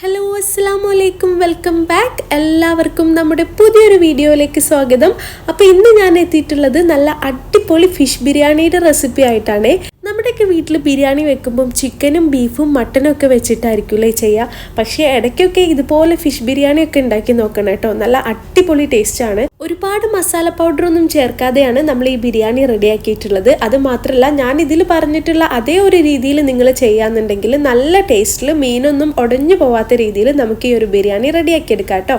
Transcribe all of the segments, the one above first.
Hello അസ്സലാമു അലൈക്കും, welcome back. എല്ലാവർക്കും നമ്മുടെ പുതിയൊരു വീഡിയോയിലേക്ക് സ്വാഗതം. അപ്പോൾ ഇന്ന് ഞാൻ എത്തിയിട്ടുള്ളത് നല്ല അടിപൊളി ഫിഷ് ബിരിയാണിയുടെ റെസിപ്പി ആയിട്ടാണ്. നമ്മുടെയൊക്കെ വീട്ടിൽ ബിരിയാണി വെക്കുമ്പം ചിക്കനും ബീഫും മട്ടനും ഒക്കെ വെച്ചിട്ടായിരിക്കുമല്ലേ ചെയ്യുക. പക്ഷേ ഇടയ്ക്കൊക്കെ ഇതുപോലെ ഫിഷ് ബിരിയാണി ഒക്കെ ഉണ്ടാക്കി നോക്കണം കേട്ടോ. നല്ല അടിപൊളി ടേസ്റ്റാണ്. ഒരുപാട് മസാല പൗഡറൊന്നും ചേർക്കാതെയാണ് നമ്മൾ ഈ ബിരിയാണി റെഡിയാക്കിയിട്ടുള്ളത്. അത് മാത്രമല്ല, ഞാൻ ഇതിൽ പറഞ്ഞിട്ടുള്ള അതേ ഒരു രീതിയിൽ നിങ്ങൾ ചെയ്യാന്നുണ്ടെങ്കിൽ നല്ല ടേസ്റ്റിൽ മീനൊന്നും ഉടഞ്ഞു പോവാത്ത രീതിയിൽ നമുക്ക് ഈ ഒരു ബിരിയാണി റെഡിയാക്കിയെടുക്കാം കേട്ടോ.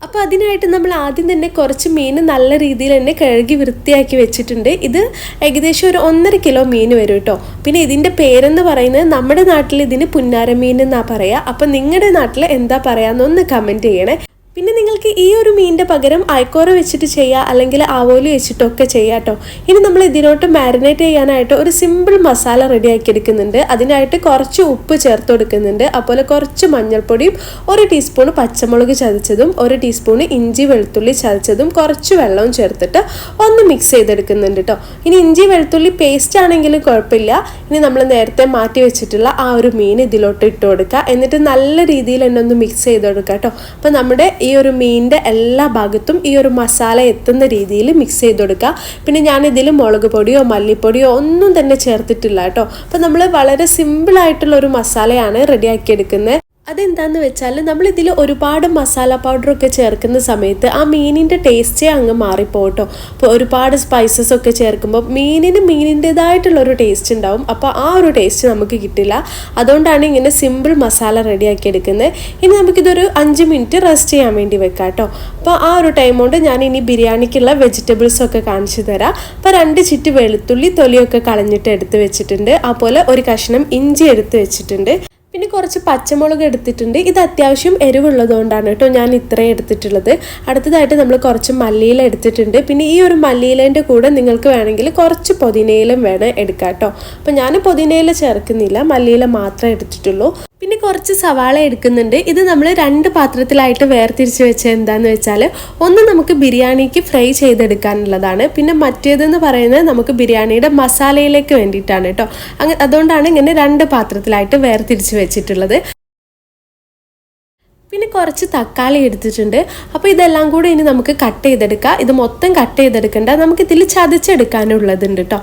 അപ്പോൾ അതിനായിട്ട് നമ്മൾ ആദ്യം തന്നെ കുറച്ച് മീൻ നല്ല രീതിയിൽ തന്നെ കഴുകി വൃത്തിയാക്കി വെച്ചിട്ടുണ്ട്. ഇത് ഏകദേശം ഒരു 1.5 കിലോ മീൻ വരും കേട്ടോ. പിന്നെ ഇതിൻ്റെ പേരെന്ന് പറയുന്നത് നമ്മുടെ നാട്ടിൽ ഇതിന് പുന്നാര മീൻ എന്നാണ് പറയുക. അപ്പോൾ നിങ്ങളുടെ നാട്ടിൽ എന്താ പറയാമെന്നൊന്ന് കമൻറ്റ് ചെയ്യണേ. പിന്നെ നിങ്ങൾക്ക് ഈ ഒരു മീനിൻ്റെ പകരം അയക്കോറ വെച്ചിട്ട് ചെയ്യുക, അല്ലെങ്കിൽ ആവോലി വെച്ചിട്ടൊക്കെ ചെയ്യാം കേട്ടോ. ഇനി നമ്മൾ ഇതിനോട്ട് മാരിനേറ്റ് ചെയ്യാനായിട്ട് ഒരു സിമ്പിൾ മസാല റെഡിയാക്കി എടുക്കുന്നുണ്ട്. അതിനായിട്ട് കുറച്ച് ഉപ്പ് ചേർത്ത് കൊടുക്കുന്നുണ്ട്. അതുപോലെ കുറച്ച് മഞ്ഞൾപ്പൊടിയും 1 ടീസ്പൂൺ പച്ചമുളക് ചതച്ചതും 1 ടീസ്പൂൺ ഇഞ്ചി വെളുത്തുള്ളി ചതച്ചതും കുറച്ച് വെള്ളവും ചേർത്തിട്ട് ഒന്ന് മിക്സ് ചെയ്തെടുക്കുന്നുണ്ട് കേട്ടോ. ഇനി ഇഞ്ചി വെളുത്തുള്ളി പേസ്റ്റ് ആണെങ്കിലും കുഴപ്പമില്ല. ഇനി നമ്മൾ നേരത്തെ മാറ്റി വെച്ചിട്ടുള്ള ആ ഒരു മീൻ ഇതിലോട്ട് ഇട്ട് കൊടുക്കുക. എന്നിട്ട് നല്ല രീതിയിൽ തന്നെ ഒന്ന് മിക്സ് ചെയ്ത് കൊടുക്കുക കേട്ടോ. അപ്പോൾ നമ്മുടെ ഈ ഒരു മീനിൻ്റെ എല്ലാ ഭാഗത്തും ഈ ഒരു മസാല എത്തുന്ന രീതിയിൽ മിക്സ് ചെയ്ത് കൊടുക്കുക. പിന്നെ ഞാനിതിൽ മുളക് പൊടിയോ മല്ലിപ്പൊടിയോ ഒന്നും തന്നെ ചേർത്തിട്ടില്ല കേട്ടോ. അപ്പോൾ നമ്മൾ വളരെ സിമ്പിളായിട്ടുള്ള ഒരു മസാലയാണ് റെഡിയാക്കിയെടുക്കുന്നത്. അതെന്താണെന്ന് വെച്ചാൽ നമ്മളിതിൽ ഒരുപാട് മസാല പൗഡറൊക്കെ ചേർക്കുന്ന സമയത്ത് ആ മീനിൻ്റെ ടേസ്റ്റേ അങ്ങ് മാറിപ്പോട്ടോ. അപ്പോൾ ഒരുപാട് സ്പൈസസ് ഒക്കെ ചേർക്കുമ്പോൾ മീനിൻ്റെതായിട്ടുള്ളൊരു ടേസ്റ്റ് ഉണ്ടാവും. അപ്പോൾ ആ ഒരു ടേസ്റ്റ് നമുക്ക് കിട്ടില്ല. അതുകൊണ്ടാണ് ഇങ്ങനെ സിമ്പിൾ മസാല റെഡിയാക്കി എടുക്കുന്നത്. ഇനി നമുക്കിതൊരു 5 മിനിറ്റ് റെസ്റ്റ് ചെയ്യാൻ വേണ്ടി വെക്കാം കേട്ടോ. അപ്പോൾ ആ ഒരു ടൈം കൊണ്ട് ഞാൻ ഇനി ബിരിയാണിക്കുള്ള വെജിറ്റബിൾസൊക്കെ കാണിച്ചു തരാം. അപ്പോൾ 2 ചിറ്റ് വെളുത്തുള്ളി തൊലിയൊക്കെ കളഞ്ഞിട്ട് എടുത്ത് വെച്ചിട്ടുണ്ട്. അതുപോലെ ഒരു കഷ്ണം ഇഞ്ചി എടുത്ത് വെച്ചിട്ടുണ്ട്. പിന്നെ കുറച്ച് പച്ചമുളക് എടുത്തിട്ടുണ്ട്. ഇത് അത്യാവശ്യം എരിവുള്ളതുകൊണ്ടാണ് കേട്ടോ ഞാൻ ഇത്രയും എടുത്തിട്ടുള്ളത്. അടുത്തതായിട്ട് നമ്മൾ കുറച്ച് മല്ലിയില എടുത്തിട്ടുണ്ട്. പിന്നെ ഈ ഒരു മല്ലിയിലേൻ്റെ കൂടെ നിങ്ങൾക്ക് വേണമെങ്കിൽ കുറച്ച് പുതിനയിലും വേണം എടുക്കാം കേട്ടോ. അപ്പോൾ ഞാൻ പുതിനയില ചേർക്കുന്നില്ല, മല്ലിയില മാത്രമേ എടുത്തിട്ടുള്ളൂ. പിന്നെ കുറച്ച് സവാള എടുക്കുന്നുണ്ട്. ഇത് നമ്മൾ 2 പാത്രത്തിലായിട്ട് വേർതിരിച്ച് വെച്ചത് എന്താണെന്ന് വെച്ചാൽ, ഒന്ന് നമുക്ക് ബിരിയാണിക്ക് ഫ്രൈ ചെയ്തെടുക്കാനുള്ളതാണ്. പിന്നെ മറ്റേതെന്ന് പറയുന്നത് നമുക്ക് ബിരിയാണിയുടെ മസാലയിലേക്ക് വേണ്ടിയിട്ടാണ് കേട്ടോ. അതുകൊണ്ടാണ് ഇങ്ങനെ 2 പാത്രത്തിലായിട്ട് വേർതിരിച്ച് വെച്ചിട്ടുള്ളത്. പിന്നെ കുറച്ച് തക്കാളി എടുത്തിട്ടുണ്ട്. അപ്പോൾ ഇതെല്ലാം കൂടെ ഇനി നമുക്ക് കട്ട് ചെയ്തെടുക്കാം. ഇത് മൊത്തം കട്ട് ചെയ്തെടുക്കണ്ട, നമുക്കിതിൽ ചതച്ചെടുക്കാനുള്ളതുണ്ട് കേട്ടോ.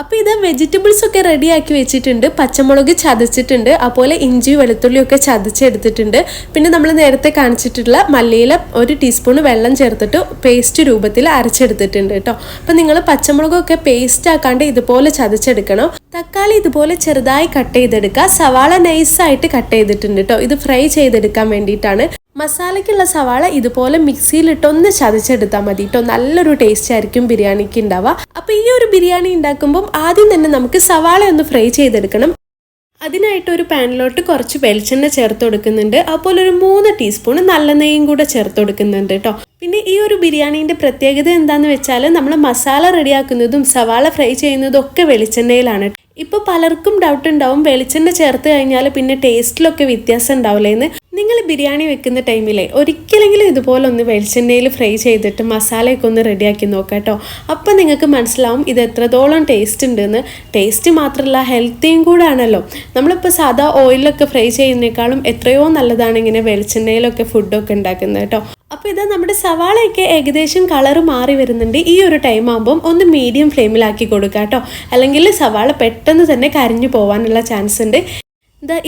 അപ്പോൾ ഇത് വെജിറ്റബിൾസൊക്കെ റെഡിയാക്കി വെച്ചിട്ടുണ്ട്. പച്ചമുളക് ചതച്ചിട്ടുണ്ട്, അതുപോലെ ഇഞ്ചി വെളുത്തുള്ളിയൊക്കെ ചതച്ചെടുത്തിട്ടുണ്ട്. പിന്നെ നമ്മൾ നേരത്തെ കാണിച്ചിട്ടുള്ള മല്ലിയില 1 ടീസ്പൂൺ വെള്ളം ചേർത്തിട്ട് പേസ്റ്റ് രൂപത്തിൽ അരച്ചെടുത്തിട്ടുണ്ട് കേട്ടോ. അപ്പോൾ നിങ്ങൾ പച്ചമുളകൊക്കെ പേസ്റ്റ് ആക്കാണ്ട് ഇതുപോലെ ചതച്ചെടുക്കണം. തക്കാളി ഇതുപോലെ ചെറുതായി കട്ട് ചെയ്തെടുക്കുക. സവാള നൈസായിട്ട് കട്ട് ചെയ്തിട്ടുണ്ട് കേട്ടോ. ഇത് ഫ്രൈ ചെയ്തെടുക്കാൻ വേണ്ടിയിട്ടാണ്. മസാലയ്ക്കുള്ള സവാള ഇതുപോലെ മിക്സിയിലിട്ട് ഒന്ന് ചതച്ചെടുത്താൽ മതി കേട്ടോ. നല്ലൊരു ടേസ്റ്റ് ആയിരിക്കും ബിരിയാണിക്ക് ഉണ്ടാവുക. അപ്പോൾ ഈ ഒരു ബിരിയാണി ഉണ്ടാക്കുമ്പം ആദ്യം തന്നെ നമുക്ക് സവാള ഒന്ന് ഫ്രൈ ചെയ്തെടുക്കണം. അതിനായിട്ട് ഒരു പാനിലോട്ട് കുറച്ച് വെളിച്ചെണ്ണ ചേർത്ത് കൊടുക്കുന്നുണ്ട്. അതുപോലെ ഒരു 3 ടീസ്പൂൺ നല്ല നെയ്യും കൂടെ ചേർത്ത് കൊടുക്കുന്നുണ്ട് കേട്ടോ. പിന്നെ ഈ ഒരു ബിരിയാണീൻ്റെ പ്രത്യേകത എന്താണെന്ന് വെച്ചാൽ, നമ്മൾ മസാല റെഡിയാക്കുന്നതും സവാള ഫ്രൈ ചെയ്യുന്നതും ഒക്കെ വെളിച്ചെണ്ണയിലാണ്. ഇപ്പോൾ പലർക്കും ഡൗട്ട് ഉണ്ടാവും, വെളിച്ചെണ്ണ ചേർത്ത് കഴിഞ്ഞാൽ പിന്നെ ടേസ്റ്റിലൊക്കെ വ്യത്യാസം ഉണ്ടാവില്ലേന്ന്. നിങ്ങൾ ബിരിയാണി വെക്കുന്ന ടൈമിലെ ഒരിക്കലെങ്കിലും ഇതുപോലെ ഒന്ന് വെളിച്ചെണ്ണയിൽ ഫ്രൈ ചെയ്തിട്ട് മസാലയൊക്കെ ഒന്ന് റെഡിയാക്കി നോക്കാം കേട്ടോ. അപ്പം നിങ്ങൾക്ക് മനസ്സിലാവും ഇത് എത്രത്തോളം ടേസ്റ്റ് ഉണ്ടെന്ന്. ടേസ്റ്റ് മാത്രമല്ല, ഹെൽത്തിയും കൂടെ ആണല്ലോ. നമ്മളിപ്പോൾ സാധാ ഓയിലൊക്കെ ഫ്രൈ ചെയ്യുന്നേക്കാളും എത്രയോ നല്ലതാണ് ഇങ്ങനെ വെളിച്ചെണ്ണയിലൊക്കെ ഫുഡൊക്കെ ഉണ്ടാക്കുന്നത് കേട്ടോ. അപ്പോൾ ഇത് നമ്മുടെ സവാളയൊക്കെ ഏകദേശം കളറ് മാറി വരുന്നുണ്ട്. ഈ ഒരു ടൈം ആകുമ്പം ഒന്ന് മീഡിയം ഫ്ലെയിമിലാക്കി കൊടുക്കുക കേട്ടോ. അല്ലെങ്കിൽ സവാള പെട്ടെന്ന് തന്നെ കരിഞ്ഞു പോകാനുള്ള ചാൻസ് ഉണ്ട്.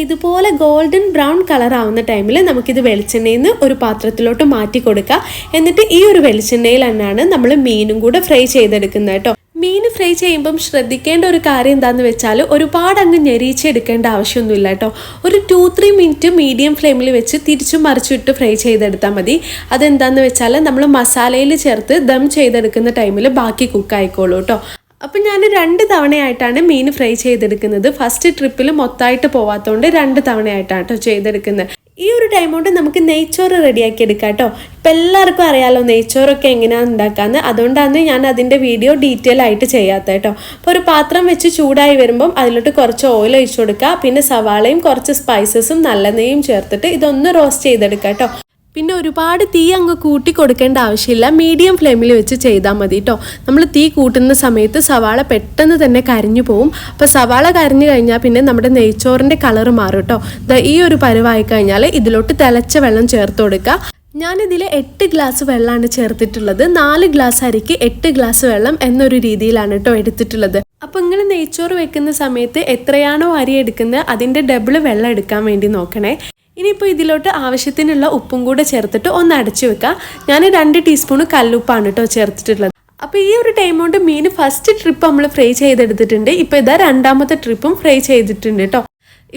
ഇതുപോലെ ഗോൾഡൻ ബ്രൗൺ കളർ ആവുന്ന ടൈമിൽ നമുക്കിത് വെളിച്ചെണ്ണയിൽ നിന്ന് ഒരു പാത്രത്തിലോട്ട് മാറ്റി കൊടുക്കുക. എന്നിട്ട് ഈ ഒരു വെളിച്ചെണ്ണയിൽ തന്നെയാണ് നമ്മൾ മീനും കൂടെ ഫ്രൈ ചെയ്തെടുക്കുന്നത് കേട്ടോ. മീൻ ഫ്രൈ ചെയ്യുമ്പം ശ്രദ്ധിക്കേണ്ട ഒരു കാര്യം എന്താണെന്ന് വെച്ചാൽ, ഒരുപാട് അങ്ങ് ഞെരിച്ചെടുക്കേണ്ട ആവശ്യമൊന്നുമില്ല കേട്ടോ. ഒരു 2-3 മിനിറ്റ് മീഡിയം ഫ്ലെയിമിൽ വെച്ച് തിരിച്ചും മറിച്ചിട്ട് ഫ്രൈ ചെയ്തെടുത്താൽ മതി. അതെന്താണെന്ന് വെച്ചാൽ നമ്മൾ മസാലയിൽ ചേർത്ത് ദം ചെയ്തെടുക്കുന്ന ടൈമിൽ ബാക്കി കുക്കായിക്കോളൂ കേട്ടോ. അപ്പം ഞാൻ 2 തവണയായിട്ടാണ് മീൻ ഫ്രൈ ചെയ്തെടുക്കുന്നത്. ഫസ്റ്റ് ട്രിപ്പിൽ മൊത്തമായിട്ട് പോവാത്തതുകൊണ്ട് 2 തവണയായിട്ടാണ് കേട്ടോ ചെയ്തെടുക്കുന്നത്. ഈ ഒരു ടൈം കൊണ്ട് നമുക്ക് നെയ്ച്ചോറ് റെഡിയാക്കി എടുക്കാം കേട്ടോ. ഇപ്പം എല്ലാവർക്കും അറിയാമല്ലോ നെയ്ച്ചോറൊക്കെ എങ്ങനെയാണ് ഉണ്ടാക്കാമെന്ന്. അതുകൊണ്ടാണ് ഞാൻ അതിൻ്റെ വീഡിയോ ഡീറ്റെയിൽ ആയിട്ട് ചെയ്യാത്തത് കേട്ടോ. അപ്പോൾ ഒരു പാത്രം വെച്ച് ചൂടായി വരുമ്പം അതിലോട്ട് കുറച്ച് ഓയിൽ ഒഴിച്ചു കൊടുക്കുക. പിന്നെ സവാളയും കുറച്ച് സ്പൈസസും നല്ല നെയ്യും ചേർത്തിട്ട് ഇതൊന്ന് റോസ്റ്റ് ചെയ്തെടുക്കാം കേട്ടോ. പിന്നെ ഒരുപാട് തീ അങ്ങ് കൂട്ടി കൊടുക്കേണ്ട ആവശ്യമില്ല, മീഡിയം ഫ്ലെയിമിൽ വെച്ച് ചെയ്താൽ മതി കേട്ടോ. നമ്മൾ തീ കൂട്ടുന്ന സമയത്ത് സവാള പെട്ടെന്ന് തന്നെ കരിഞ്ഞു പോവും. അപ്പോൾ സവാള കരിഞ്ഞു കഴിഞ്ഞാൽ പിന്നെ നമ്മുടെ നെയ്ച്ചോറിൻ്റെ കളർ മാറും കേട്ടോ. ഈ ഒരു പരുവായി കഴിഞ്ഞാൽ ഇതിലോട്ട് തിളച്ച വെള്ളം ചേർത്ത് കൊടുക്കുക. ഞാനിതിൽ 8 ഗ്ലാസ് വെള്ളമാണ് ചേർത്തിട്ടുള്ളത്. 4 ഗ്ലാസ് അരിക്ക് 8 ഗ്ലാസ് വെള്ളം എന്നൊരു രീതിയിലാണ് കേട്ടോ എടുത്തിട്ടുള്ളത്. അപ്പോൾ നിങ്ങൾ നെയ്ച്ചോറ് വെക്കുന്ന സമയത്ത് എത്രയാണോ അരി എടുക്കുന്നത് അതിൻ്റെ ഡബിൾ വെള്ളം എടുക്കാൻ വേണ്ടി നോക്കണേ. ഇനിയിപ്പോൾ ഇതിലോട്ട് ആവശ്യത്തിനുള്ള ഉപ്പും കൂടെ ചേർത്തിട്ട് ഒന്ന് അടച്ചു വെക്കുക. ഞാൻ 2 ടീസ്പൂൺ കല്ലുപ്പാണ് കേട്ടോ ചേർത്തിട്ടുള്ളത്. അപ്പോൾ ഈ ഒരു ടൈം കൊണ്ട് മീൻ ഫസ്റ്റ് ട്രിപ്പ് നമ്മൾ ഫ്രൈ ചെയ്തെടുത്തിട്ടുണ്ട്. ഇപ്പോൾ ഇതാ രണ്ടാമത്തെ ട്രിപ്പും ഫ്രൈ ചെയ്തിട്ടുണ്ട് കേട്ടോ.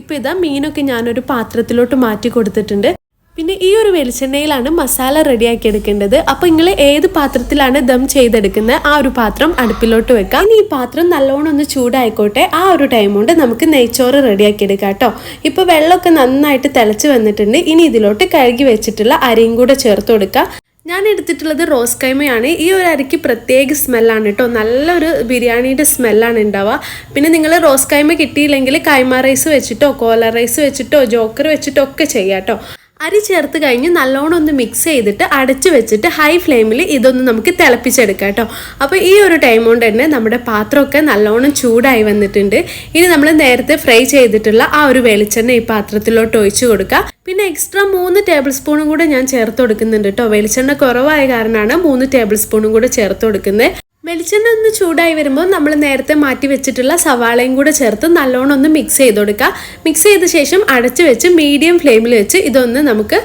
ഇപ്പോൾ ഇതാ മീനൊക്കെ ഞാനൊരു പാത്രത്തിലോട്ട് മാറ്റി കൊടുത്തിട്ടുണ്ട്. പിന്നെ ഈ ഒരു വെളിച്ചെണ്ണയിലാണ് മസാല റെഡിയാക്കി എടുക്കേണ്ടത്. അപ്പോൾ നിങ്ങൾ ഏത് പാത്രത്തിലാണ് ദം ചെയ്തെടുക്കുന്നത് ആ ഒരു പാത്രം അടുപ്പിലോട്ട് വെക്കാം. ഇനി ഈ പാത്രം നല്ലോണം ഒന്ന് ചൂടായിക്കോട്ടെ. ആ ഒരു ടൈം കൊണ്ട് നമുക്ക് നെയ്ച്ചോറ് റെഡിയാക്കി എടുക്കാം കേട്ടോ. ഇപ്പോൾ വെള്ളമൊക്കെ നന്നായിട്ട് തിളച്ച് വന്നിട്ടുണ്ട്. ഇനി ഇതിലോട്ട് കഴുകി വെച്ചിട്ടുള്ള അരിയും കൂടെ ചേർത്ത് കൊടുക്കുക. ഞാൻ എടുത്തിട്ടുള്ളത് റോസ് കൈമയാണ്. ഈ ഒരു അരിക്ക് പ്രത്യേക സ്മെല്ലാണ് കേട്ടോ, നല്ലൊരു ബിരിയാണിയുടെ സ്മെല്ലാണ് ഉണ്ടാവുക. പിന്നെ നിങ്ങൾ റോസ് കൈമ കിട്ടിയില്ലെങ്കിൽ കൈമ റൈസ് വെച്ചിട്ടോ കോല റൈസ് വെച്ചിട്ടോ ജോക്കർ വെച്ചിട്ടോ ഒക്കെ ചെയ്യാം കേട്ടോ. അരി ചേർത്ത് കഴിഞ്ഞ് നല്ലോണം ഒന്ന് മിക്സ് ചെയ്തിട്ട് അടച്ചു വെച്ചിട്ട് ഹൈ ഫ്ലെയിമിൽ ഇതൊന്ന് നമുക്ക് തിളപ്പിച്ചെടുക്കാം കേട്ടോ. അപ്പോൾ ഈ ഒരു ടൈം കൊണ്ട് തന്നെ നമ്മുടെ പാത്രമൊക്കെ നല്ലോണം ചൂടായി വന്നിട്ടുണ്ട്. ഇനി നമ്മൾ നേരത്തെ ഫ്രൈ ചെയ്തിട്ടുള്ള ആ ഒരു വെളിച്ചെണ്ണ ഈ പാത്രത്തിലോട്ട് ഒഴിച്ചു കൊടുക്കുക. പിന്നെ എക്സ്ട്രാ 3 ടേബിൾ സ്പൂണും കൂടെ ഞാൻ ചേർത്ത് കൊടുക്കുന്നുണ്ട് കേട്ടോ. വെളിച്ചെണ്ണ കുറവായ കാരണമാണ് 3 ടേബിൾ സ്പൂണും കൂടെ ചേർത്ത് കൊടുക്കുന്നത്. വെളിച്ചെണ്ണ ഒന്ന് ചൂടായി വരുമ്പോൾ നമ്മൾ നേരത്തെ മാറ്റി വെച്ചിട്ടുള്ള സവാളയും കൂടെ ചേർത്ത് നല്ലോണം ഒന്ന് മിക്സ് ചെയ്ത് കൊടുക്കുക. മിക്സ് ചെയ്ത ശേഷം അടച്ചു വെച്ച് മീഡിയം ഫ്ലെയിമിൽ വെച്ച് ഇതൊന്ന് നമുക്ക്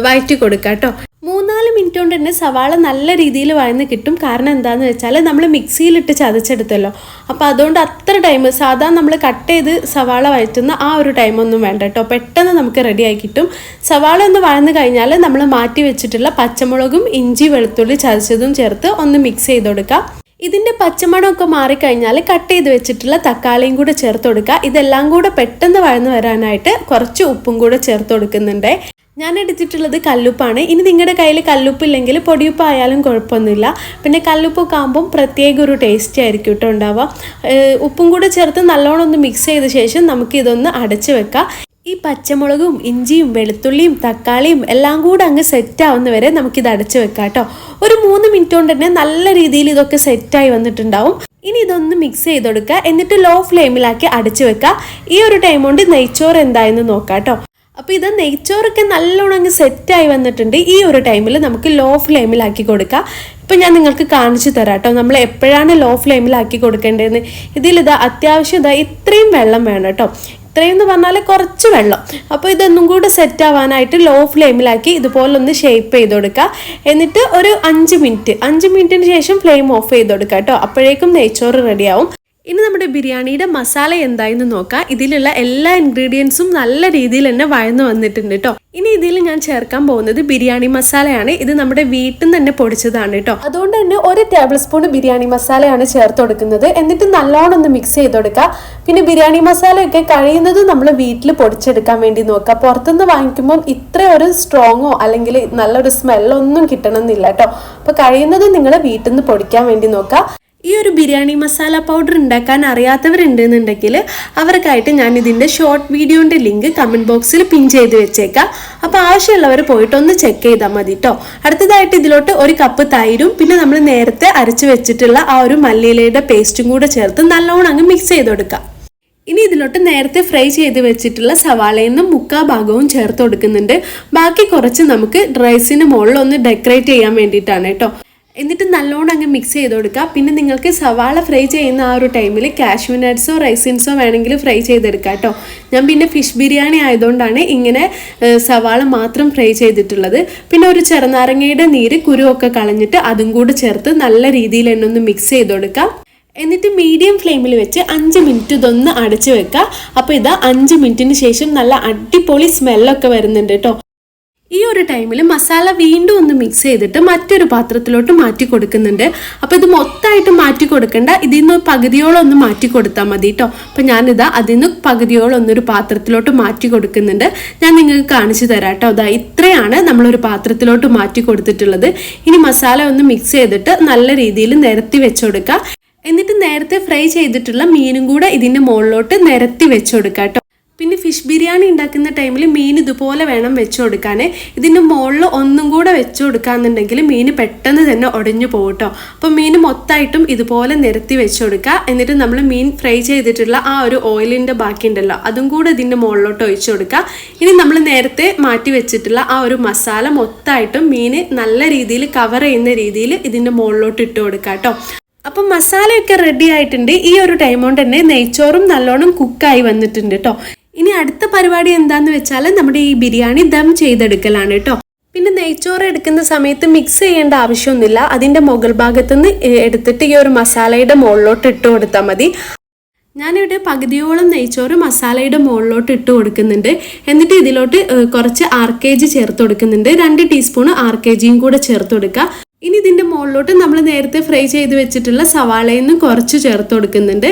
വഴറ്റി കൊടുക്കാം കേട്ടോ. 3-4 മിനിറ്റ് കൊണ്ട് തന്നെ സവാള നല്ല രീതിയിൽ വഴന്ന് കിട്ടും. കാരണം എന്താണെന്ന് വെച്ചാൽ നമ്മൾ മിക്സിയിലിട്ട് ചതച്ചെടുത്തല്ലോ. അപ്പോൾ അതുകൊണ്ട് അത്ര ടൈം സാധാരണ നമ്മൾ കട്ട് ചെയ്ത് സവാള വഴറ്റുന്ന ആ ഒരു ടൈമൊന്നും വേണ്ട കേട്ടോ. പെട്ടെന്ന് നമുക്ക് റെഡിയായി കിട്ടും. സവാള ഒന്ന് വഴന്ന് കഴിഞ്ഞാൽ നമ്മൾ മാറ്റി വെച്ചിട്ടുള്ള പച്ചമുളകും ഇഞ്ചി വെളുത്തുള്ളി ചതച്ചതും ചേർത്ത് ഒന്ന് മിക്സ് ചെയ്ത് കൊടുക്കുക. ഇതിൻ്റെ പച്ചമണമൊക്കെ മാറിക്കഴിഞ്ഞാൽ കട്ട് ചെയ്ത് വെച്ചിട്ടുള്ള തക്കാളിയും കൂടെ ചേർത്ത് കൊടുക്കുക. ഇതെല്ലാം കൂടെ പെട്ടെന്ന് വഴന്ന് വരാനായിട്ട് കുറച്ച് ഉപ്പും കൂടെ ചേർത്ത് കൊടുക്കുന്നുണ്ട്. ഞാൻ എടുത്തിട്ടുള്ളത് കല്ലുപ്പാണ്. ഇനി നിങ്ങളുടെ കയ്യിൽ കല്ലുപ്പില്ലെങ്കിൽ പൊടിയുപ്പായാലും കുഴപ്പമൊന്നുമില്ല. പിന്നെ കല്ലുപ്പൊക്കെ ആകുമ്പം പ്രത്യേക ഒരു ടേസ്റ്റ് ആയിരിക്കും കേട്ടോ ഉണ്ടാവുക. ഉപ്പും കൂടെ ചേർത്ത് നല്ലോണം ഒന്ന് മിക്സ് ചെയ്ത ശേഷം നമുക്കിതൊന്ന് അടച്ചു വെക്കാം. ഈ പച്ചമുളകും ഇഞ്ചിയും വെളുത്തുള്ളിയും തക്കാളിയും എല്ലാം കൂടെ അങ്ങ് സെറ്റ് ആവുന്ന വരെ നമുക്കിത് അടച്ചു വെക്കാം കേട്ടോ. ഒരു 3 മിനിറ്റ് കൊണ്ട് തന്നെ നല്ല രീതിയിൽ ഇതൊക്കെ സെറ്റായി വന്നിട്ടുണ്ടാവും. ഇനി ഇതൊന്ന് മിക്സ് ചെയ്ത് കൊടുക്കുക. എന്നിട്ട് ലോ ഫ്ലെയിമിലാക്കി അടച്ചു വെക്കുക. ഈ ഒരു ടൈം കൊണ്ട് നെയ്ച്ചോറ് എന്തായെന്ന് നോക്കാം കേട്ടോ. അപ്പോൾ ഇത് നെയ്ച്ചോറൊക്കെ നല്ലോണം അങ്ങ് സെറ്റായി വന്നിട്ടുണ്ട്. ഈ ഒരു ടൈമിൽ നമുക്ക് ലോ ഫ്ലെയിമിലാക്കി കൊടുക്കാം. ഇപ്പം ഞാൻ നിങ്ങൾക്ക് കാണിച്ചു തരാം കേട്ടോ നമ്മൾ എപ്പോഴാണ് ലോ ഫ്ലെയിമിലാക്കി കൊടുക്കേണ്ടതെന്ന്. ഇതിലിതാ അത്യാവശ്യം ഇത്രയും വെള്ളം വേണം കേട്ടോ. ഇത്രയും എന്ന് പറഞ്ഞാൽ കുറച്ച് വെള്ളം. അപ്പോൾ ഇതൊന്നും കൂടെ സെറ്റ് ആവാനായിട്ട് ലോ ഫ്ലെയിമിലാക്കി ഇതുപോലെ ഒന്ന് ഷേപ്പ് ചെയ്ത് കൊടുക്കുക. എന്നിട്ട് ഒരു 5 മിനിറ്റിന് ശേഷം ഫ്ലെയിം ഓഫ് ചെയ്ത് കൊടുക്കുക കേട്ടോ. അപ്പോഴേക്കും നെയ്ച്ചോറ് റെഡിയാവും. ഇനി നമ്മുടെ ബിരിയാണിയുടെ മസാല എന്തായെന്ന് നോക്കാം. ഇതിലുള്ള എല്ലാ ഇൻഗ്രീഡിയൻസും നല്ല രീതിയിൽ തന്നെ വഴന്നു വന്നിട്ടുണ്ട് കേട്ടോ. ഇനി ഇതിൽ ഞാൻ ചേർക്കാൻ പോകുന്നത് ബിരിയാണി മസാലയാണ്. ഇത് നമ്മുടെ വീട്ടിൽ നിന്ന് തന്നെ പൊടിച്ചതാണ് കേട്ടോ. അതുകൊണ്ട് തന്നെ 1 ടേബിൾ സ്പൂൺ ബിരിയാണി മസാലയാണ് ചേർത്ത് കൊടുക്കുന്നത്. എന്നിട്ട് നല്ലോണം ഒന്ന് മിക്സ് ചെയ്ത് കൊടുക്കുക. പിന്നെ ബിരിയാണി മസാലയൊക്കെ കഴിയുന്നത് നമ്മൾ വീട്ടിൽ പൊടിച്ചെടുക്കാൻ വേണ്ടി നോക്കുക. പുറത്തുനിന്ന് വാങ്ങിക്കുമ്പോൾ ഇത്ര ഒരു സ്ട്രോങ്ങോ അല്ലെങ്കിൽ നല്ലൊരു സ്മെല്ലോ ഒന്നും കിട്ടണമെന്നില്ല കേട്ടോ. അപ്പോൾ കഴിയുന്നത് നിങ്ങൾ വീട്ടിൽ നിന്ന് പൊടിക്കാൻ വേണ്ടി നോക്കുക. ഈ ഒരു ബിരിയാണി മസാല പൗഡർ ഉണ്ടാക്കാൻ അറിയാത്തവരുണ്ടെന്നുണ്ടെങ്കിൽ അവർക്കായിട്ട് ഞാൻ ഇതിൻ്റെ ഷോർട്ട് വീഡിയോൻ്റെ ലിങ്ക് കമൻറ്റ് ബോക്സിൽ പിൻ ചെയ്ത് വെച്ചേക്കാം. അപ്പോൾ ആവശ്യമുള്ളവർ പോയിട്ട് ഒന്ന് ചെക്ക് ചെയ്താൽ മതി കേട്ടോ. അടുത്തതായിട്ട് ഇതിലോട്ട് 1 കപ്പ് തൈരും പിന്നെ നമ്മൾ നേരത്തെ അരച്ച് വെച്ചിട്ടുള്ള ആ ഒരു മല്ലിയിലയുടെ പേസ്റ്റും കൂടെ ചേർത്ത് നല്ലോണം അങ്ങ് മിക്സ് ചെയ്ത് കൊടുക്കാം. ഇനി ഇതിലോട്ട് നേരത്തെ ഫ്രൈ ചെയ്ത് വെച്ചിട്ടുള്ള സവാളയിൽ നിന്ന് 1/4 ഭാഗവും ചേർത്ത് കൊടുക്കുന്നുണ്ട്. ബാക്കി കുറച്ച് നമുക്ക് റൈസിന് മുകളിൽ ഒന്ന് ഡെക്കറേറ്റ് ചെയ്യാൻ വേണ്ടിയിട്ടാണ് കേട്ടോ. എന്നിട്ട് നല്ലോണം അങ്ങ് മിക്സ് ചെയ്ത് കൊടുക്കുക. പിന്നെ നിങ്ങൾക്ക് സവാള ഫ്രൈ ചെയ്യുന്ന ആ ഒരു ടൈമിൽ കാഷ്യൂ നട്ട്സോ റൈസിൻസോ വേണമെങ്കിൽ ഫ്രൈ ചെയ്തെടുക്കാം കേട്ടോ. ഞാൻ പിന്നെ ഫിഷ് ബിരിയാണി ആയതുകൊണ്ടാണ് ഇങ്ങനെ സവാള മാത്രം ഫ്രൈ ചെയ്തിട്ടുള്ളത്. പിന്നെ ഒരു ചെറുനാരങ്ങയുടെ നീര് കുരുവൊക്കെ കളഞ്ഞിട്ട് അതും കൂടെ ചേർത്ത് നല്ല രീതിയിൽ തന്നെ ഒന്ന് മിക്സ് ചെയ്ത് കൊടുക്കാം. എന്നിട്ട് മീഡിയം ഫ്ലെയിമിൽ വെച്ച് 5 മിനിറ്റ് ഇതൊന്ന് അടച്ചു വെക്കുക. അപ്പോൾ ഇതാ 5 മിനിറ്റിന് ശേഷം നല്ല അടിപൊളി സ്മെല്ലൊക്കെ വരുന്നുണ്ട് കേട്ടോ. ഈ ഒരു ടൈമിൽ മസാല വീണ്ടും ഒന്ന് മിക്സ് ചെയ്തിട്ട് മറ്റൊരു പാത്രത്തിലോട്ട് മാറ്റി കൊടുക്കുന്നുണ്ട്. അപ്പോൾ ഇത് മൊത്തമായിട്ട് മാറ്റി കൊടുക്കണ്ട, ഇതിൽ നിന്ന് പകുതിയോളം ഒന്ന് മാറ്റി കൊടുത്താൽ മതി കേട്ടോ. അപ്പോൾ ഞാനിതാ അതിൽ നിന്ന് പകുതിയോളം ഒന്നൊരു പാത്രത്തിലോട്ട് മാറ്റി കൊടുക്കുന്നുണ്ട്. ഞാൻ നിങ്ങൾക്ക് കാണിച്ചു തരാം കേട്ടോ. അതാ ഇത്രയാണ് നമ്മളൊരു പാത്രത്തിലോട്ട് മാറ്റി കൊടുത്തിട്ടുള്ളത്. ഇനി മസാല ഒന്ന് മിക്സ് ചെയ്തിട്ട് നല്ല രീതിയിൽ നിരത്തി വെച്ച് കൊടുക്കുക. എന്നിട്ട് നേരത്തെ ഫ്രൈ ചെയ്തിട്ടുള്ള മീനും കൂടെ ഇതിൻ്റെ മുകളിലോട്ട് നിരത്തി വെച്ച് കൊടുക്കുക കേട്ടോ. പിന്നെ ഫിഷ് ബിരിയാണി ഉണ്ടാക്കുന്ന ടൈമിൽ മീൻ ഇതുപോലെ വേണം വെച്ച് കൊടുക്കാൻ. ഇതിൻ്റെ മുകളിൽ ഒന്നും കൂടെ വെച്ച് കൊടുക്കാന്നുണ്ടെങ്കിൽ മീൻ പെട്ടെന്ന് തന്നെ ഉടഞ്ഞു പോകും കേട്ടോ. അപ്പോൾ മീൻ മൊത്തമായിട്ടും ഇതുപോലെ നിരത്തി വെച്ച് കൊടുക്കുക. എന്നിട്ട് നമ്മൾ മീൻ ഫ്രൈ ചെയ്തിട്ടുള്ള ആ ഒരു ഓയിലിൻ്റെ ബാക്കി ഉണ്ടല്ലോ അതും കൂടെ ഇതിൻ്റെ മുകളിലോട്ട് ഒഴിച്ചു കൊടുക്കുക. ഇനി നമ്മൾ നേരത്തെ മാറ്റി വെച്ചിട്ടുള്ള ആ ഒരു മസാല മൊത്തമായിട്ടും മീൻ നല്ല രീതിയിൽ കവർ ചെയ്യുന്ന രീതിയിൽ ഇതിൻ്റെ മുകളിലോട്ട് ഇട്ട് കൊടുക്കുക കേട്ടോ. അപ്പം മസാലയൊക്കെ റെഡി ആയിട്ടുണ്ട്. ഈ ഒരു ടൈം കൊണ്ട് തന്നെ നെയ്ച്ചോറും നല്ലോണം കുക്കായി വന്നിട്ടുണ്ട് കേട്ടോ. ഇനി അടുത്ത പരിപാടി എന്താന്ന് വെച്ചാൽ നമ്മുടെ ഈ ബിരിയാണി ദം ചെയ്തെടുക്കലാണ് കേട്ടോ. പിന്നെ നെയ്ച്ചോറ് എടുക്കുന്ന സമയത്ത് മിക്സ് ചെയ്യേണ്ട ആവശ്യമൊന്നുമില്ല. അതിൻ്റെ മുകൾ ഭാഗത്തുനിന്ന് എടുത്തിട്ട് ഈ ഒരു മസാലയുടെ മുകളിലോട്ട് ഇട്ട് കൊടുത്താൽ മതി. ഞാനിവിടെ പകുതിയോളം നെയ്ച്ചോറ് മസാലയുടെ മുകളിലോട്ട് ഇട്ട് കൊടുക്കുന്നുണ്ട്. എന്നിട്ട് ഇതിലോട്ട് കുറച്ച് RKG ചേർത്ത് കൊടുക്കുന്നുണ്ട്. 2 ടീസ്പൂൺ RKGയും കൂടെ ചേർത്ത് കൊടുക്കുക. ഇനി ഇതിൻ്റെ മുകളിലോട്ട് നമ്മൾ നേരത്തെ ഫ്രൈ ചെയ്ത് വെച്ചിട്ടുള്ള സവാളയിൽ നിന്ന് കുറച്ച് ചേർത്ത് കൊടുക്കുന്നുണ്ട്.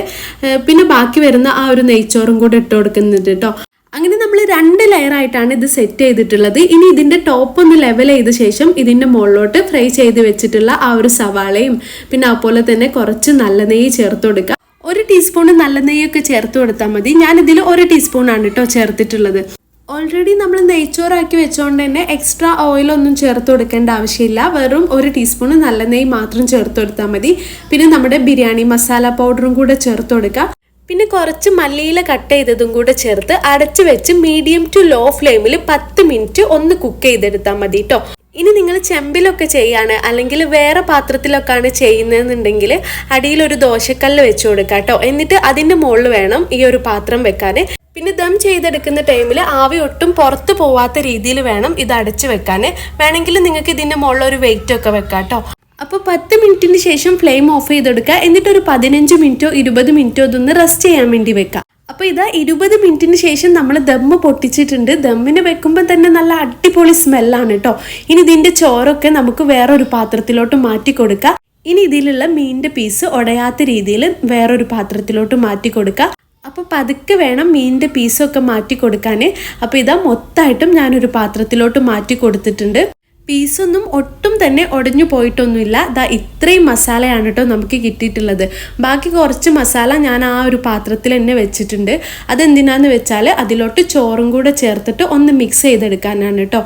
പിന്നെ ബാക്കി വരുന്ന ആ ഒരു നെയ്ച്ചോറും കൂടെ ഇട്ട് കൊടുക്കുന്നുണ്ട് കേട്ടോ. അങ്ങനെ നമ്മൾ 2 ലെയറായിട്ടാണ് ഇത് സെറ്റ് ചെയ്തിട്ടുള്ളത്. ഇനി ഇതിൻ്റെ ടോപ്പ് ഒന്ന് ലെവൽ ചെയ്ത ശേഷം ഇതിൻ്റെ മുകളിലോട്ട് ഫ്രൈ ചെയ്ത് വെച്ചിട്ടുള്ള ആ ഒരു സവാളയും പിന്നെ അതുപോലെ തന്നെ കുറച്ച് നല്ല നെയ്യ് ചേർത്ത് കൊടുക്കുക. 1 ടീസ്പൂൺ നല്ല നെയ്യൊക്കെ ചേർത്ത് കൊടുത്താൽ മതി. ഞാനിതിൽ 1 ടീസ്പൂണാണ് കേട്ടോ ചേർത്തിട്ടുള്ളത്. ഓൾറെഡി നമ്മൾ നെയ്ച്ചോറാക്കി വെച്ചുകൊണ്ട് തന്നെ എക്സ്ട്രാ ഓയിലൊന്നും ചേർത്ത് കൊടുക്കേണ്ട ആവശ്യമില്ല. വെറും 1 ടീസ്പൂൺ നല്ല നെയ്യ് മാത്രം ചേർത്ത് കൊടുത്താൽ മതി. പിന്നെ നമ്മുടെ ബിരിയാണി മസാല പൗഡറും കൂടെ ചേർത്ത് കൊടുക്കുക. പിന്നെ കുറച്ച് മല്ലിയില കട്ട് ചെയ്തതും കൂടെ ചേർത്ത് അടച്ച് വെച്ച് മീഡിയം ടു ലോ ഫ്ലെയിമിൽ 10 മിനിറ്റ് ഒന്ന് കുക്ക് ചെയ്തെടുത്താൽ മതി കേട്ടോ. ഇനി നിങ്ങൾ ചെമ്പിലൊക്കെ ചെയ്യാണ് അല്ലെങ്കിൽ വേറെ പാത്രത്തിലൊക്കെയാണ് ചെയ്യുന്നതെന്നുണ്ടെങ്കിൽ അടിയിലൊരു ദോശക്കല്ല് വെച്ച് കൊടുക്കുക കേട്ടോ. എന്നിട്ട് അതിൻ്റെ മുകളിൽ വേണം ഈ ഒരു പാത്രം വെക്കാൻ. പിന്നെ ദം ചെയ്തെടുക്കുന്ന ടൈമിൽ ആവി ഒട്ടും പുറത്ത് പോവാത്ത രീതിയിൽ വേണം ഇത് അടച്ച് വെക്കാൻ. വേണമെങ്കിൽ നിങ്ങൾക്ക് ഇതിൻ്റെ മുകളിൽ ഒരു വെയിറ്റ് ഒക്കെ വെക്കാം കേട്ടോ. അപ്പോൾ 10 മിനിറ്റിന് ശേഷം ഫ്ലെയിം ഓഫ് ചെയ്തെടുക്കുക. എന്നിട്ടൊരു 15 മിനിറ്റോ 20 മിനിറ്റോ ഇതൊന്ന് റെസ്റ്റ് ചെയ്യാൻ വേണ്ടി വെക്കാം. അപ്പോൾ ഇതാ 20 മിനിറ്റിന് ശേഷം നമ്മൾ ദമ്മ് പൊട്ടിച്ചിട്ടുണ്ട്. ദമ്മിന് വെക്കുമ്പോൾ തന്നെ നല്ല അടിപൊളി സ്മെല്ലാണ് കേട്ടോ. ഇനി ഇതിൻ്റെ ചോറൊക്കെ നമുക്ക് വേറൊരു പാത്രത്തിലോട്ട് മാറ്റി കൊടുക്കാം. ഇനി ഇതിലുള്ള മീനിൻ്റെ പീസ് ഉടയാത്ത രീതിയിൽ വേറൊരു പാത്രത്തിലോട്ട് മാറ്റി കൊടുക്കുക. അപ്പോൾ പതുക്കെ വേണം മീനിൻ്റെ പീസൊക്കെ മാറ്റി കൊടുക്കാൻ. അപ്പോൾ ഇതാ മൊത്തമായിട്ടും ഞാനൊരു പാത്രത്തിലോട്ട് മാറ്റി കൊടുത്തിട്ടുണ്ട്. പീസൊന്നും ഒട്ടും തന്നെ ഉടഞ്ഞു പോയിട്ടൊന്നുമില്ല. ദാ ഇത്രയും മസാലയാണ് കേട്ടോ നമുക്ക് കിട്ടിയിട്ടുള്ളത്. ബാക്കി കുറച്ച് മസാല ഞാൻ ആ ഒരു പാത്രത്തിൽ തന്നെ വെച്ചിട്ടുണ്ട്. അതെന്തിനാന്ന് വെച്ചാൽ അതിലോട്ട് ചോറും കൂടെ ചേർത്തിട്ട് ഒന്ന് മിക്സ് ചെയ്തെടുക്കാനാണ് കേട്ടോ.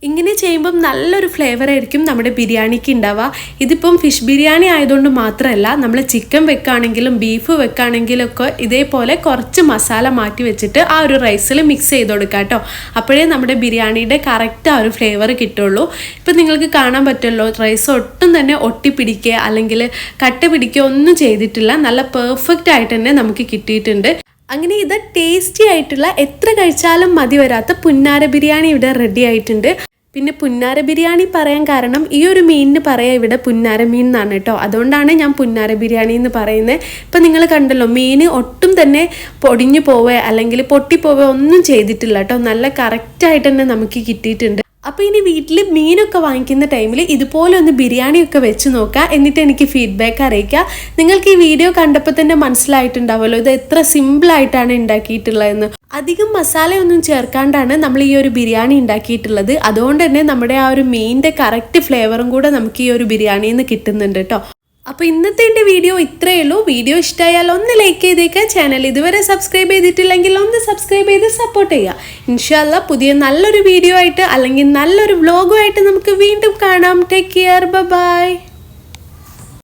ഇങ്ങനെ ചെയ്യുമ്പം നല്ലൊരു ഫ്ലേവർ ആയിരിക്കും നമ്മുടെ ബിരിയാണിക്ക് ഉണ്ടാവുക. ഇതിപ്പം ഫിഷ് ബിരിയാണി ആയതുകൊണ്ട് മാത്രമല്ല, നമ്മൾ ചിക്കൻ വെക്കുകയാണെങ്കിലും ബീഫ് വെക്കുകയാണെങ്കിലും ഒക്കെ ഇതേപോലെ കുറച്ച് മസാല മാറ്റി വെച്ചിട്ട് ആ ഒരു റൈസിൽ മിക്സ് ചെയ്ത് കൊടുക്കുക കേട്ടോ. അപ്പോഴേ നമ്മുടെ ബിരിയാണിയുടെ കറക്റ്റ് ആ ഒരു ഫ്ലേവർ കിട്ടുള്ളൂ. ഇപ്പം നിങ്ങൾക്ക് കാണാൻ പറ്റുമല്ലോ, റൈസ് ഒട്ടും തന്നെ ഒട്ടിപ്പിടിക്കുക അല്ലെങ്കിൽ കട്ട പിടിക്കുക ഒന്നും ചെയ്തിട്ടില്ല. നല്ല പെർഫെക്റ്റ് ആയിട്ട് തന്നെ നമുക്ക് കിട്ടിയിട്ടുണ്ട്. അങ്ങനെ ഇത് ടേസ്റ്റി ആയിട്ടുള്ള എത്ര കഴിച്ചാലും മതി വരാത്ത പുന്നാര ബിരിയാണി ഇവിടെ റെഡി ആയിട്ടുണ്ട്. പിന്നെ പുന്നാര ബിരിയാണി പറയാൻ കാരണം ഈ ഒരു മീനിന് പറയാം ഇവിടെ പുന്നാര മീൻ എന്നാണ് കേട്ടോ. അതുകൊണ്ടാണ് ഞാൻ പുന്നാര ബിരിയാണി എന്ന് പറയുന്നത്. ഇപ്പം നിങ്ങൾ കണ്ടല്ലോ, മീൻ ഒട്ടും തന്നെ പൊടിഞ്ഞു പോവുക അല്ലെങ്കിൽ പൊട്ടിപ്പോവുക ഒന്നും ചെയ്തിട്ടില്ല കേട്ടോ. നല്ല കറക്റ്റായിട്ട് തന്നെ നമുക്ക് കിട്ടിയിട്ടുണ്ട്. അപ്പോൾ ഇനി വീട്ടിൽ മീനൊക്കെ വാങ്ങിക്കുന്ന ടൈമിൽ ഇതുപോലെ ഒന്ന് ബിരിയാണിയൊക്കെ വെച്ച് നോക്കുക. എന്നിട്ട് എനിക്ക് ഫീഡ്ബാക്ക് അറിയിക്കുക. നിങ്ങൾക്ക് ഈ വീഡിയോ കണ്ടപ്പോൾ തന്നെ മനസ്സിലായിട്ടുണ്ടാവുമല്ലോ ഇത് എത്ര സിമ്പിളായിട്ടാണ് ഉണ്ടാക്കിയിട്ടുള്ളതെന്ന്. അധികം മസാലയൊന്നും ചേർക്കാണ്ടാണ് നമ്മൾ ഈ ഒരു ബിരിയാണി ഉണ്ടാക്കിയിട്ടുള്ളത്. അതുകൊണ്ട് തന്നെ നമ്മുടെ ആ ഒരു മീനിൻ്റെ കറക്റ്റ് ഫ്ലേവറും കൂടെ നമുക്ക് ഈ ഒരു ബിരിയാണിയിൽ നിന്ന് കിട്ടുന്നുണ്ട് കേട്ടോ. അപ്പോൾ ഇന്നത്തെ എൻ്റെ വീഡിയോ ഇത്രയേ ഉള്ളൂ. വീഡിയോ ഇഷ്ടമായാൽ ഒന്ന് ലൈക്ക് ചെയ്തേക്കുക. ചാനൽ ഇതുവരെ സബ്സ്ക്രൈബ് ചെയ്തിട്ടില്ലെങ്കിൽ ഒന്ന് സബ്സ്ക്രൈബ് ചെയ്ത് സപ്പോർട്ട് ചെയ്യുക. ഇൻഷാ അല്ലാഹ് പുതിയ നല്ലൊരു വീഡിയോ ആയിട്ട് അല്ലെങ്കിൽ നല്ലൊരു വ്ലോഗുമായിട്ട് നമുക്ക് വീണ്ടും കാണാം. Take care, by.